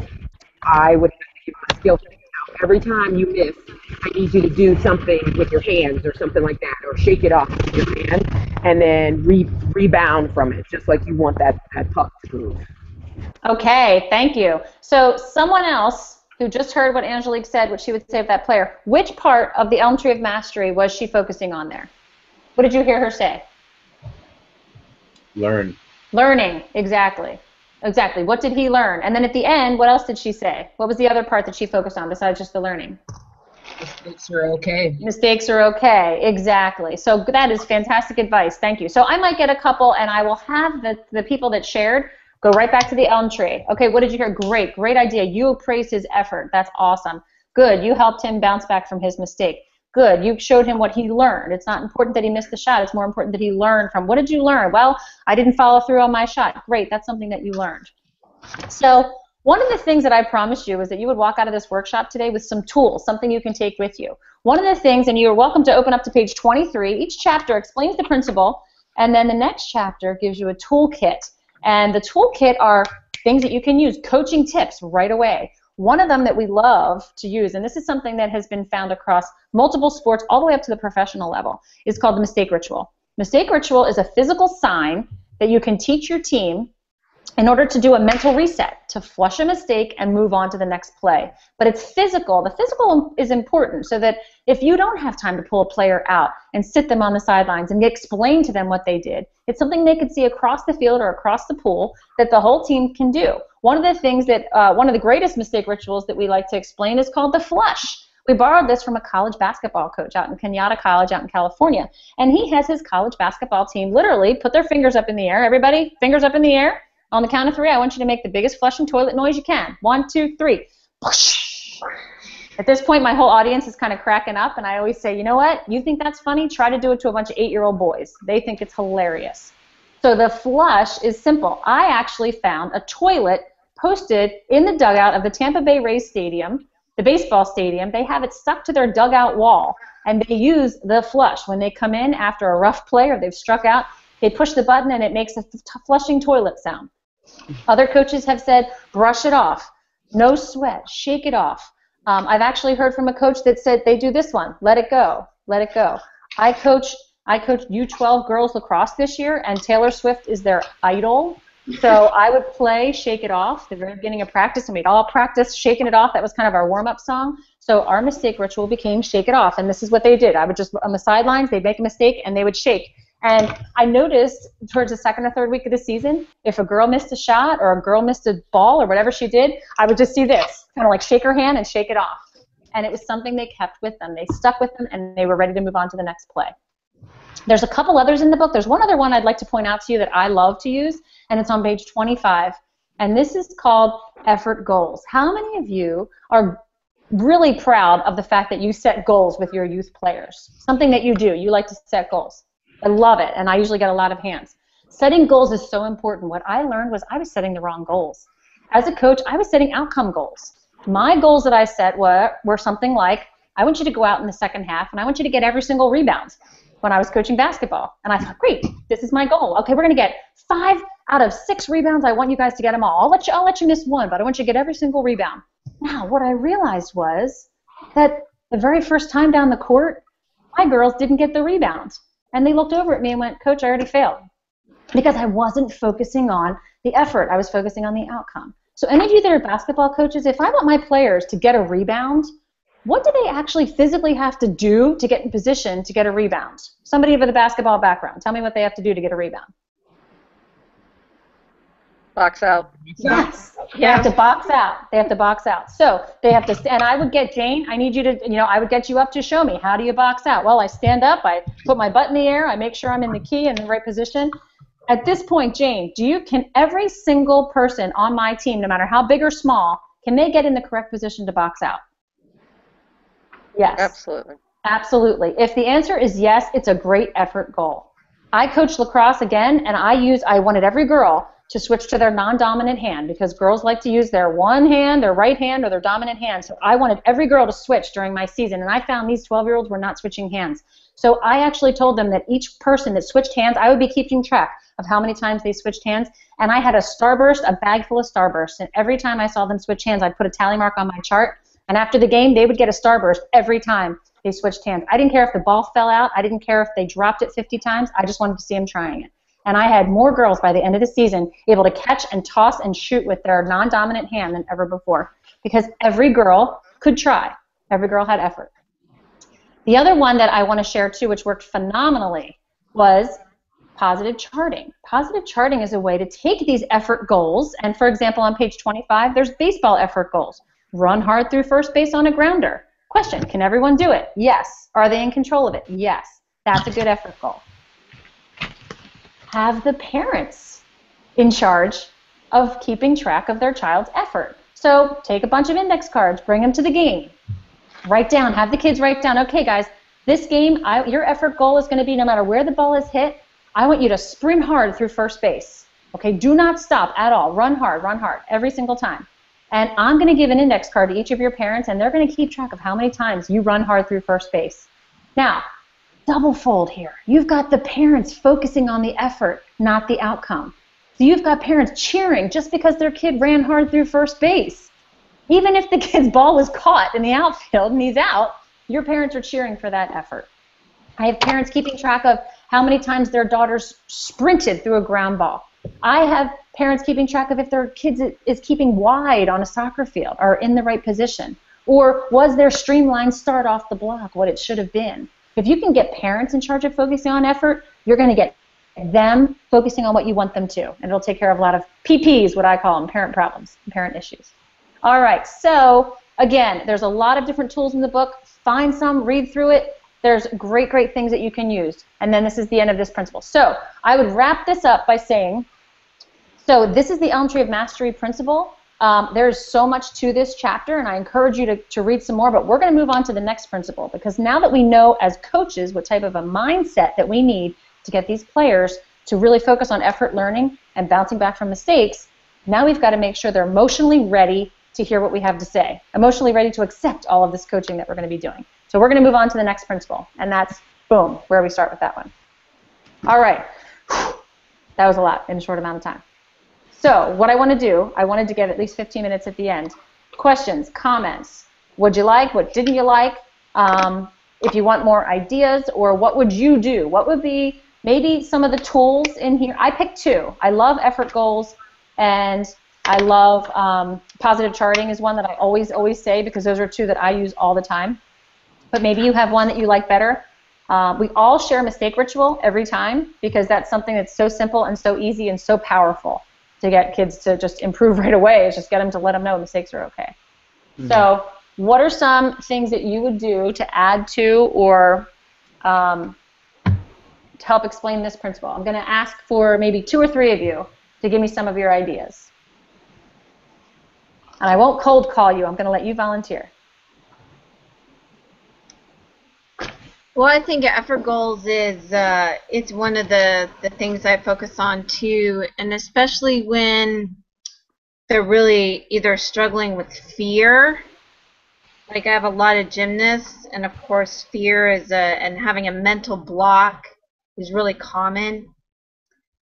I would have to give a skill thing out. Every time you miss, I need you to do something with your hands or something like that, or shake it off with your hand, and then rebound from it, just like you want that puck to move. Okay, thank you. So someone else who just heard what Angelique said, what she would say of that player, which part of the Elm Tree of Mastery was she focusing on there? What did you hear her say? Learning, exactly. Exactly. What did he learn? And then at the end, what else did she say? What was the other part that she focused on besides just the learning? Mistakes are okay. Mistakes are okay. Exactly. So that is fantastic advice. Thank you. So I might get a couple, and I will have the people that shared go right back to the elm tree. Okay, what did you hear? Great idea. You appraised his effort. That's awesome. Good. You helped him bounce back from his mistake. Good. You showed him what he learned. It's not important that he missed the shot. It's more important that he learned from. What did you learn? Well, I didn't follow through on my shot. Great. That's something that you learned. So one of the things that I promised you was that you would walk out of this workshop today with some tools, something you can take with you. One of the things, and you're welcome to open up to page 23, each chapter explains the principle, and then the next chapter gives you a toolkit. And the toolkit are things that you can use, coaching tips right away. One of them that we love to use, and this is something that has been found across multiple sports all the way up to the professional level, is called the mistake ritual. Mistake ritual is a physical sign that you can teach your team in order to do a mental reset, to flush a mistake and move on to the next play. But it's physical. The physical is important so that if you don't have time to pull a player out and sit them on the sidelines and explain to them what they did, it's something they could see across the field or across the pool that the whole team can do. One of the things that, one of the greatest mistake rituals that we like to explain is called the flush. We borrowed this from a college basketball coach out in Kenyatta College out in California. And he has his college basketball team literally put their fingers up in the air. Everybody, fingers up in the air. On the count of 3, I want you to make the biggest flushing toilet noise you can. 1, 2, 3. At this point, my whole audience is kind of cracking up, and I always say, you know what? You think that's funny? Try to do it to a bunch of 8-year-old boys. They think it's hilarious. So the flush is simple. I actually found a toilet posted in the dugout of the Tampa Bay Rays Stadium, the baseball stadium. They have it stuck to their dugout wall, and they use the flush. When they come in after a rough play or they've struck out, they push the button, and it makes a flushing toilet sound. Other coaches have said, brush it off, no sweat, shake it off. I've actually heard from a coach that said they do this one, let it go, let it go. I coached U12 girls lacrosse this year, and Taylor Swift is their idol. So I would play Shake It Off at the very beginning of practice, and we'd all practice shaking it off. That was kind of our warm-up song. So our mistake ritual became Shake It Off, and this is what they did. I would just, on the sidelines, they'd make a mistake, and they would shake. And I noticed towards the second or third week of the season, if a girl missed a shot or a girl missed a ball or whatever she did, I would just see this, kind of like shake her hand and shake it off. And it was something they kept with them. They stuck with them, and they were ready to move on to the next play. There's a couple others in the book. There's one other one I'd like to point out to you that I love to use, and it's on page 25. And this is called effort goals. How many of you are really proud of the fact that you set goals with your youth players? Something that you do. You like to set goals. I love it, and I usually get a lot of hands. Setting goals is so important. What I learned was I was setting the wrong goals. As a coach, I was setting outcome goals. My goals that I set were something like, I want you to go out in the second half, and I want you to get every single rebound when I was coaching basketball. And I thought, great, this is my goal. Okay, we're going to get 5 out of 6 rebounds. I want you guys to get them all. I'll let you miss one, but I want you to get every single rebound. Now, what I realized was that the very first time down the court, my girls didn't get the rebound. And they looked over at me and went, Coach, I already failed. Because I wasn't focusing on the effort. I was focusing on the outcome. So any of you that are basketball coaches, if I want my players to get a rebound, what do they actually physically have to do to get in position to get a rebound? Somebody with a basketball background, tell me what they have to do to get a rebound. Box out. Yes, They have to box out. They have to box out. So they have to, and I would get Jane, I need you to, I would get you up to show me. How do you box out? Well, I stand up, I put my butt in the air, I make sure I'm in the key in the right position. At this point, Jane, can every single person on my team, no matter how big or small, can they get in the correct position to box out? Yes. Absolutely. Absolutely. If the answer is yes, it's a great effort goal. I coach lacrosse again, and I wanted every girl to switch to their non-dominant hand because girls like to use their one hand, their right hand, or their dominant hand. So I wanted every girl to switch during my season, and I found these 12-year-olds were not switching hands. So I actually told them that each person that switched hands, I would be keeping track of how many times they switched hands, and I had a starburst, a bag full of starbursts, and every time I saw them switch hands, I'd put a tally mark on my chart, and after the game, they would get a starburst every time they switched hands. I didn't care if the ball fell out. I didn't care if they dropped it 50 times. I just wanted to see them trying it. And I had more girls by the end of the season able to catch and toss and shoot with their non-dominant hand than ever before because every girl could try. Every girl had effort. The other one that I want to share too, which worked phenomenally, was positive charting. Positive charting is a way to take these effort goals, and for example, on page 25, there's baseball effort goals. Run hard through first base on a grounder. Question, can everyone do it? Yes. Are they in control of it? Yes. That's a good effort goal. Have the parents in charge of keeping track of their child's effort. So take a bunch of index cards, bring them to the game. Write down, have the kids write down, okay guys, this game, your effort goal is going to be no matter where the ball is hit, I want you to sprint hard through first base. Okay, do not stop at all. Run hard, every single time. And I'm going to give an index card to each of your parents, and they're going to keep track of how many times you run hard through first base. Now, double fold here. You've got the parents focusing on the effort, not the outcome. So you've got parents cheering just because their kid ran hard through first base. Even if the kid's ball was caught in the outfield and he's out, your parents are cheering for that effort. I have parents keeping track of how many times their daughters sprinted through a ground ball. I have parents keeping track of if their kid is keeping wide on a soccer field or in the right position. Or was their streamlined start off the block what it should have been? If you can get parents in charge of focusing on effort, you're going to get them focusing on what you want them to. And it'll take care of a lot of PPs, what I call them, parent problems, parent issues. All right, so again, there's a lot of different tools in the book. Find some, read through it. There's great, great things that you can use. And then this is the end of this principle. So I would wrap this up by saying, so this is the Elm Tree of Mastery principle. There's so much to this chapter, and I encourage you to read some more, but we're going to move on to the next principle, because now that we know as coaches what type of a mindset that we need to get these players to really focus on effort learning and bouncing back from mistakes, now we've got to make sure they're emotionally ready to hear what we have to say, emotionally ready to accept all of this coaching that we're going to be doing. So we're going to move on to the next principle, and that's, boom, where we start with that one. All right. That was a lot in a short amount of time. So what I want to do, I wanted to get at least 15 minutes at the end. Questions, comments, what'd you like, what didn't you like, if you want more ideas, or what would you do? What would be maybe some of the tools in here? I picked two. I love effort goals, and I love positive charting is one that I always say, because those are two that I use all the time. But maybe you have one that you like better. We all share mistake ritual every time, because that's something that's so simple and so easy and so powerful to get kids to just improve right away. Is just get them to let them know mistakes are okay. Mm-hmm. So what are some things that you would do to add to or to help explain this principle? I'm going to ask for maybe 2 or 3 of you to give me some of your ideas. And I won't cold call you. I'm going to let you volunteer. Well, I think effort goals is it's one of the things I focus on too, and especially when they're really either struggling with fear. Like I have a lot of gymnasts, and of course fear is and having a mental block is really common.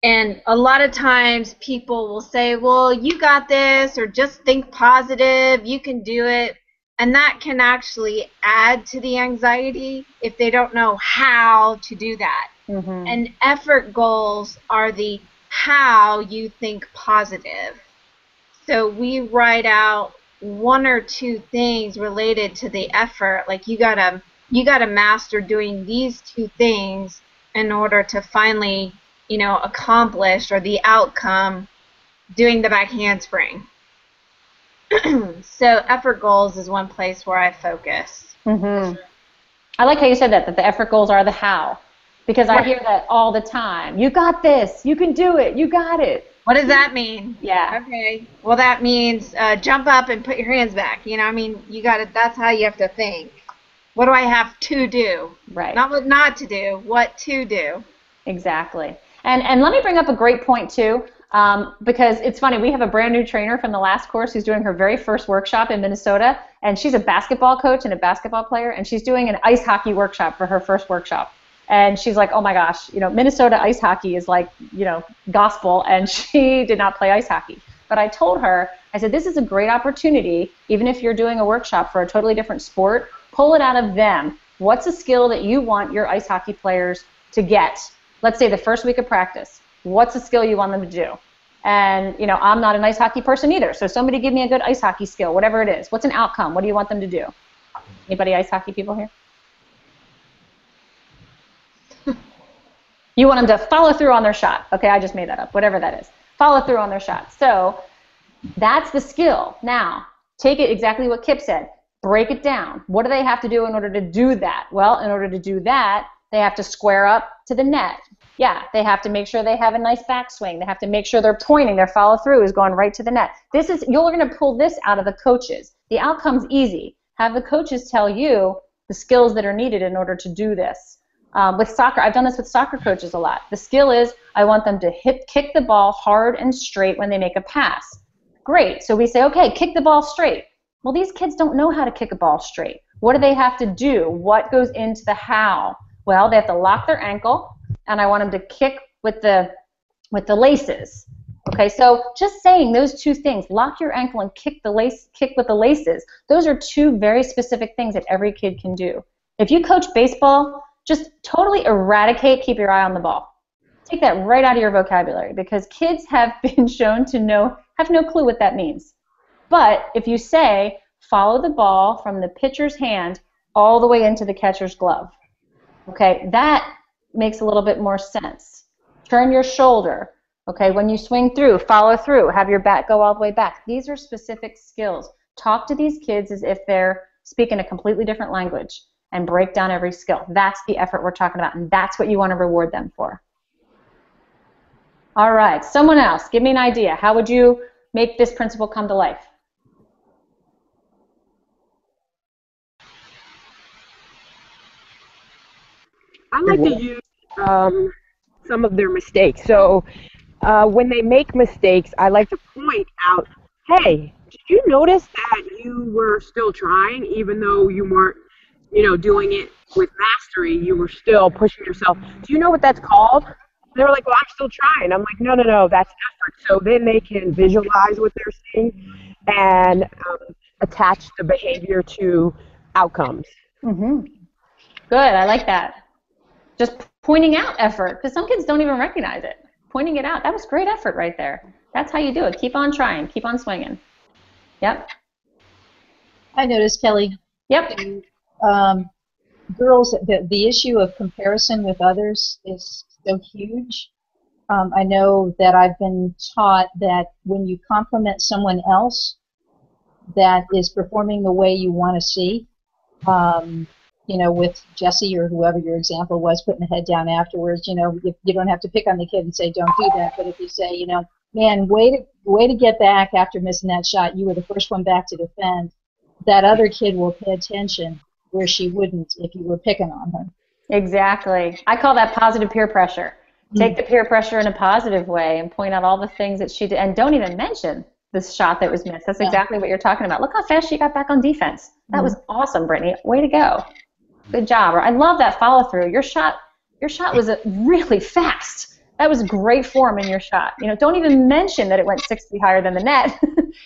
And a lot of times people will say, well, you got this, or just think positive, you can do it. And that can actually add to the anxiety if they don't know how to do that. Mm-hmm. And effort goals are the how you think positive. So we write out 1 or 2 things related to the effort, like you gotta master doing these 2 things in order to finally, accomplish, or the outcome, doing the back handspring. So effort goals is one place where I focus. Mm-hmm. I like how you said that the effort goals are the how, because I hear that all the time. You got this. You can do it. You got it. What does that mean? Yeah. Okay. Well, that means jump up and put your hands back. You know, I mean, you got to. That's how you have to think. What do I have to do? Right. Not what not to do. What to do. Exactly. And let me bring up a great point too, because it's funny. We have a brand new trainer from the last course who's doing her very first workshop in Minnesota, and she's a basketball coach and a basketball player, and she's doing an ice hockey workshop for her first workshop. And she's like, oh my gosh, Minnesota ice hockey is like, gospel, and she did not play ice hockey. But I told her, I said, this is a great opportunity, even if you're doing a workshop for a totally different sport, pull it out of them. What's a skill that you want your ice hockey players to get? Let's say the first week of practice. What's a skill you want them to do? And, I'm not an ice hockey person either, so somebody give me a good ice hockey skill, whatever it is. What's an outcome? What do you want them to do? Anybody ice hockey people here? You want them to follow through on their shot. Okay, I just made that up, whatever that is. Follow through on their shot. So that's the skill. Now, take it exactly what Kip said. Break it down. What do they have to do in order to do that? Well, in order to do that, they have to square up to the net. Yeah, they have to make sure they have a nice backswing. They have to make sure they're pointing, their follow through is going right to the net. You're going to pull this out of the coaches. The outcome's easy. Have the coaches tell you the skills that are needed in order to do this. With soccer, I've done this with soccer coaches a lot. The skill is I want them to kick the ball hard and straight when they make a pass. Great. So we say, okay, kick the ball straight. Well, these kids don't know how to kick a ball straight. What do they have to do? What goes into the how? Well, they have to lock their ankle, and I want them to kick with the laces. Okay, so just saying those two things, lock your ankle and kick with the laces, those are two very specific things that every kid can do. If you coach baseball, just totally eradicate, keep your eye on the ball. Take that right out of your vocabulary, because kids have been shown to have no clue what that means. But if you say, follow the ball from the pitcher's hand all the way into the catcher's glove, okay, that makes a little bit more sense. Turn your shoulder, okay, when you swing through, follow through, have your bat go all the way back. These are specific skills. Talk to these kids as if they're speaking a completely different language and break down every skill. That's the effort we're talking about, and that's what you want to reward them for. All right, someone else, give me an idea. How would you make this principle come to life? I like to use some of their mistakes. So when they make mistakes, I like to point out, hey, did you notice that you were still trying, even though you weren't, doing it with mastery, you were still pushing yourself. Do you know what that's called? They were like, well, I'm still trying. I'm like, no, that's effort. So then they can visualize what they're seeing and attach the behavior to outcomes. Mm-hmm. Good, I like that. Just pointing out effort, because some kids don't even recognize it. Pointing it out, that was great effort right there. That's how you do it. Keep on trying, keep on swinging. Yep. I noticed, Kelly. Yep. Girls, the issue of comparison with others is so huge. I know that I've been taught that when you compliment someone else that is performing the way you want to see, with Jesse or whoever your example was, putting the head down afterwards, you don't have to pick on the kid and say, don't do that. But if you say, man, way to get back after missing that shot, you were the first one back to defend, that other kid will pay attention where she wouldn't if you were picking on her. Exactly. I call that positive peer pressure. Take the peer pressure in a positive way and point out all the things that she did, and don't even mention this shot that was missed. That's exactly what you're talking about. Look how fast she got back on defense. That was awesome, Brittany. Way to go. Good job. I love that follow through. Your shot was really fast. That was great form in your shot. Don't even mention that it went 6 feet higher than the net.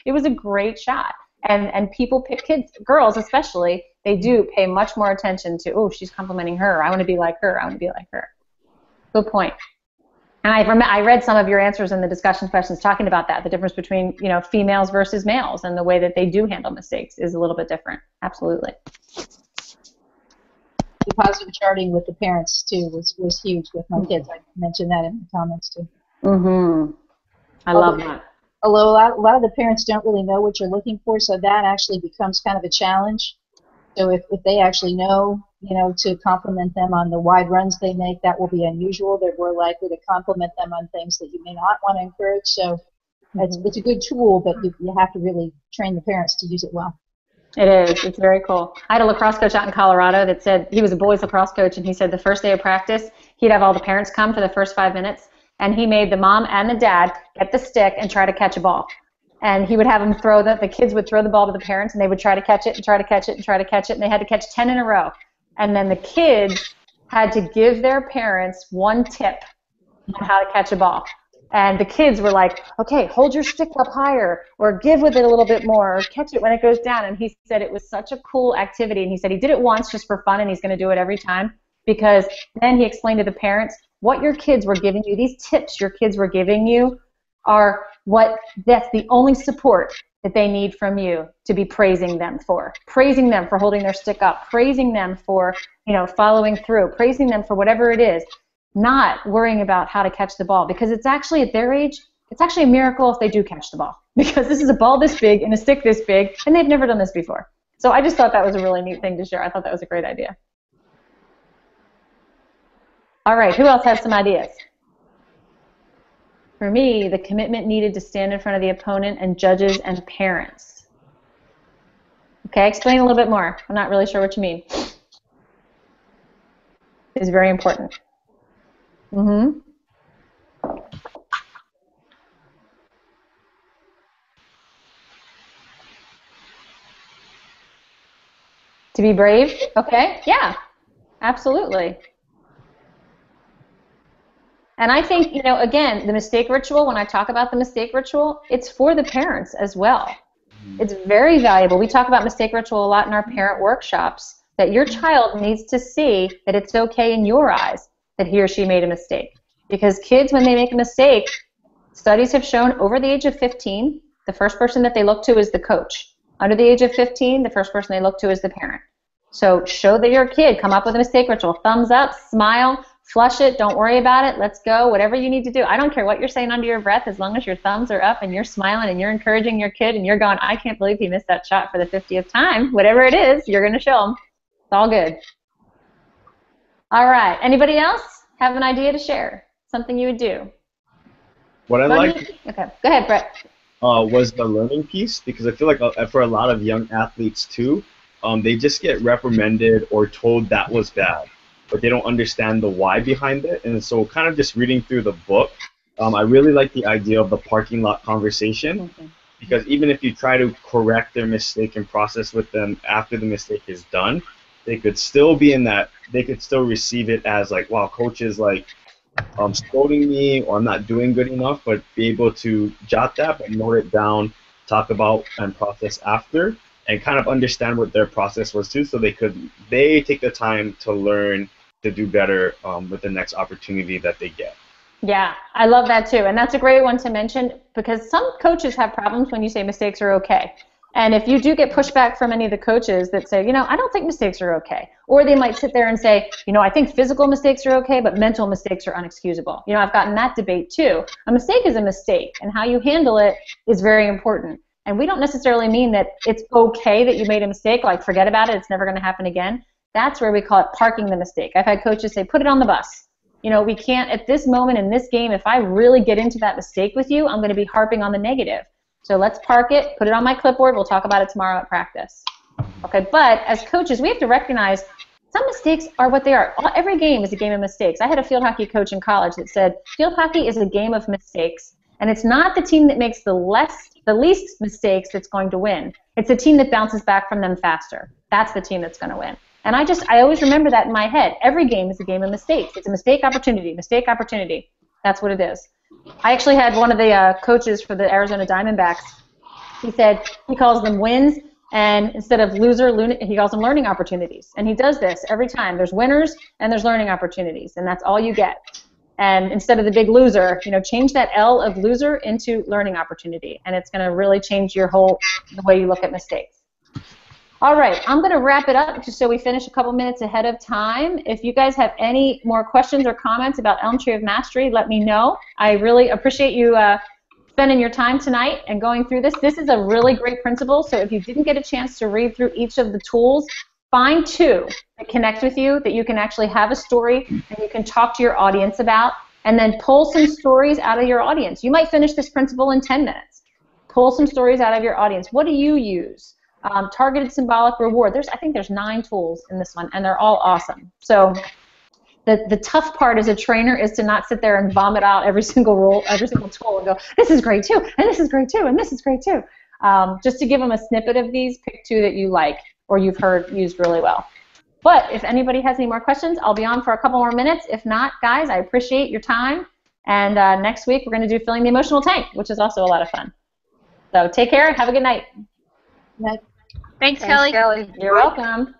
It was a great shot. And people pick kids, girls especially, they do pay much more attention to, oh, she's complimenting her. I want to be like her. I want to be like her. Good point. And I read some of your answers in the discussion questions talking about that. The difference between, females versus males and the way that they do handle mistakes is a little bit different. Absolutely. The positive charting with the parents, too, was huge with my kids. I mentioned that in the comments, too. Mm-hmm. I love that. although a lot of the parents don't really know what you're looking for, so that actually becomes kind of a challenge. So if they actually know, to compliment them on the wide runs they make, that will be unusual. They're more likely to compliment them on things that you may not want to encourage. So it's a good tool, but you have to really train the parents to use it well. It is. It's very cool. I had a lacrosse coach out in Colorado that said, he was a boys lacrosse coach, and he said the first day of practice, he'd have all the parents come for the first 5 minutes, and he made the mom and the dad get the stick and try to catch a ball. And he would have them throw the kids would throw the ball to the parents, and they would try to catch it and try to catch it and try to catch it, and they had to catch 10 in a row. And then the kids had to give their parents one tip on how to catch a ball. And the kids were like, okay, hold your stick up higher, or give with it a little bit more, or catch it when it goes down. And he said it was such a cool activity. And he said he did it once just for fun, and he's going to do it every time, because then he explained to the parents what your kids were giving you, these tips your kids were giving you are that's the only support that they need from you to be praising them for holding their stick up, praising them for, following through, praising them for whatever it is. Not worrying about how to catch the ball, because it's actually at their age, it's actually a miracle if they do catch the ball, because this is a ball this big and a stick this big, and they've never done this before. So I just thought that was a really neat thing to share. I thought that was a great idea. All right, who else has some ideas? For me, the commitment needed to stand in front of the opponent and judges and parents. Okay, explain a little bit more. I'm not really sure what you mean. It's very important. Mm-hmm. To be brave? Okay, yeah, absolutely. And I think, again, the mistake ritual, when I talk about the mistake ritual, it's for the parents as well. It's very valuable. We talk about mistake ritual a lot in our parent workshops, that your child needs to see that it's okay in your eyes that he or she made a mistake. Because kids, when they make a mistake, studies have shown over the age of 15, the first person that they look to is the coach. Under the age of 15, the first person they look to is the parent. So show that your kid, come up with a mistake ritual. Thumbs up, smile, flush it, don't worry about it, let's go, whatever you need to do. I don't care what you're saying under your breath, as long as your thumbs are up and you're smiling and you're encouraging your kid and you're going, I can't believe he missed that shot for the 50th time. Whatever it is, you're going to show him. It's all good. All right, anybody else have an idea to share? Something you would do? What I like okay, go ahead, Brett. Was the learning piece, because I feel like for a lot of young athletes too, they just get reprimanded or told that was bad, but they don't understand the why behind it. And so kind of just reading through the book, I really like the idea of the parking lot conversation, because even if you try to correct their mistake and process with them after the mistake is done, they could still be in that, they could still receive it as like, wow, coach is like scolding me, or I'm not doing good enough, but be able to jot that, but note it down, talk about and process after, and kind of understand what their process was too, so they take the time to learn to do better with the next opportunity that they get. Yeah, I love that too, and that's a great one to mention, because some coaches have problems when you say mistakes are okay. And if you do get pushback from any of the coaches that say, I don't think mistakes are okay, or they might sit there and say, I think physical mistakes are okay, but mental mistakes are unexcusable. I've gotten that debate too. A mistake is a mistake, and how you handle it is very important. And we don't necessarily mean that it's okay that you made a mistake, like forget about it, it's never going to happen again. That's where we call it parking the mistake. I've had coaches say, put it on the bus. We can't, at this moment in this game, if I really get into that mistake with you, I'm going to be harping on the negative. So let's park it, put it on my clipboard, we'll talk about it tomorrow at practice. Okay, but as coaches, we have to recognize some mistakes are what they are. Every game is a game of mistakes. I had a field hockey coach in college that said, field hockey is a game of mistakes, and it's not the team that makes the least mistakes that's going to win. It's the team that bounces back from them faster. That's the team that's going to win. And I always remember that in my head. Every game is a game of mistakes. It's a mistake opportunity, mistake opportunity. That's what it is. I actually had one of the coaches for the Arizona Diamondbacks. He said he calls them wins, and instead of he calls them learning opportunities. And he does this every time. There's winners and there's learning opportunities, and that's all you get. And instead of the big loser, change that L of loser into learning opportunity, and it's going to really change the way you look at mistakes. All right, I'm going to wrap it up just so we finish a couple minutes ahead of time. If you guys have any more questions or comments about Elm Tree of Mastery, let me know. I really appreciate you spending your time tonight and going through this. This is a really great principle, so if you didn't get a chance to read through each of the tools, find 2 that connect with you, that you can actually have a story and you can talk to your audience about, and then pull some stories out of your audience. You might finish this principle in 10 minutes. Pull some stories out of your audience. What do you use? Targeted symbolic reward. I think there's 9 tools in this one, and they're all awesome. So the tough part as a trainer is to not sit there and vomit out every single rule, every single tool, and go, this is great too, and this is great too, and this is great too. Just to give them a snippet of these, pick 2 that you like or you've heard used really well. But if anybody has any more questions, I'll be on for a couple more minutes. If not, guys, I appreciate your time. And next week we're going to do filling the emotional tank, which is also a lot of fun. So take care. Have a good night. Thanks, Kelly. You're welcome.